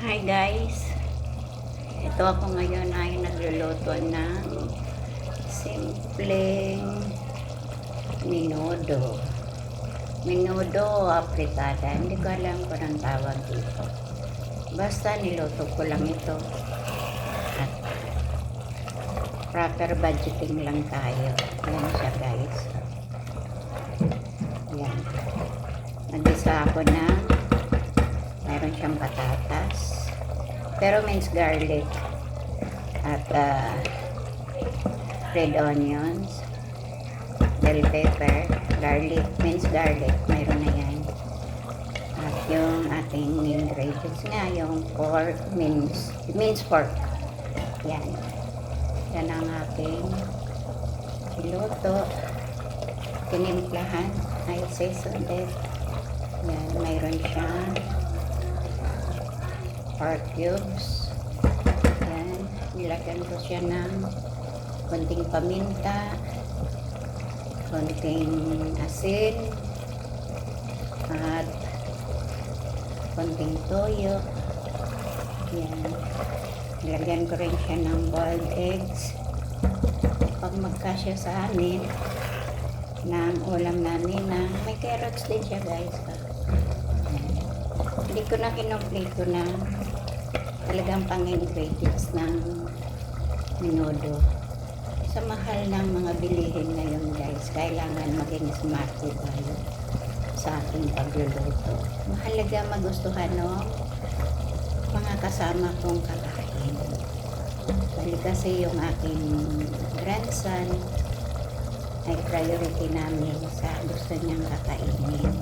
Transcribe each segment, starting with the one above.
Hi guys, ito ako ngayon ay nagluluto ng simpleng menudo apritada. Hindi ko alam kung ang tawag dito, basta niluto ko lang ito at proper budgeting lang tayo. Ayan siya guys, yan, nagisa ako na mayroon siyang patatas, pero minced garlic at red onions, bell pepper, garlic, minced garlic, mayroon na yan. At yung ating ingredients nga, yung pork, minced pork. Yan. Yan ang aking niluto. Tinimplahan, ay seasoned. Yan, mayroon siyang pork cubes. Yan, nilagyan ko siya ng konting paminta, konting asin, at konting toyo. Yan, nilagyan ko rin siya ng boiled eggs. Pag magkasya sa amin ng ulam namin na may carrots din siya guys. Hindi ko na kinomplito na talagang pang-ingredients ng menudo. Sa mahal ng mga bilihin ngayon guys, kailangan maging smart tayo sa ating pagluluto. Mahalaga magustuhan ng mga kasama kong kakain. Bali kasi yung aking grandson ay priority namin sa gusto niyang kakainin.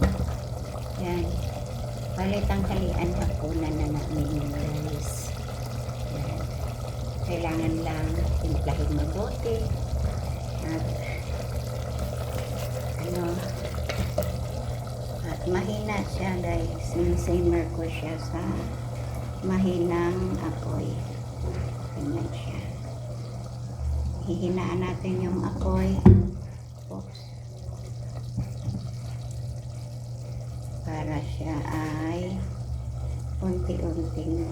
Yan. Balitang halian hapunan na namin yung guys. Yan. Kailangan lang timplahin mabuti at at mahina siya guys. Simmer ko siya sa mahinang apoy. Ganyan siya. Hihinaan natin yung apoy. Oops. Para siya ay unti-unting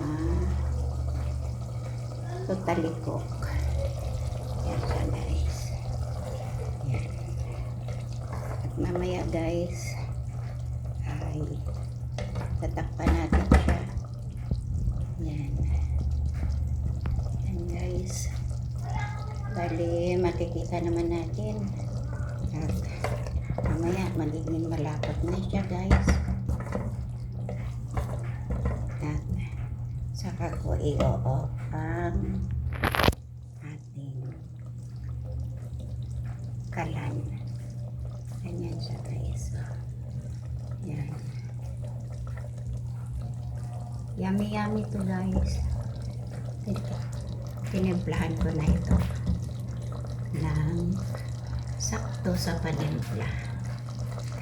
tutalikok. Yan siya guys. Yan. At mamaya guys ay tatakpan natin siya. Yan. Yan guys. Bali makikita naman natin at mamaya magiging malapot na siya guys. At saka ko i-off ang ating kalan. Ganyan siya guys. Yan. Yummy yummy to guys. Tinimplahan ko na ito ng sakto sa panimpla.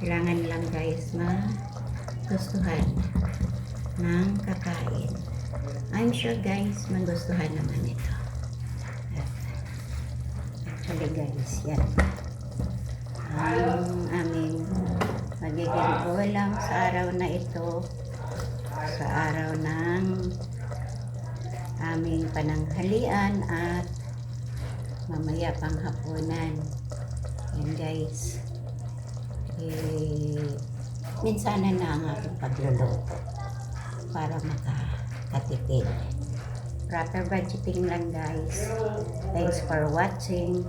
Kailangan lang guys magustuhan ng kakain. I'm sure guys magustuhan naman ito. Actually guys, yan ang aming magiging ulam sa araw na ito, sa araw ng aming pananghalian at mamaya pang hapunan. Yan guys. Minsanan na ang aking pagluluto para makakatipid. Proper budgeting lang guys. Thanks for watching.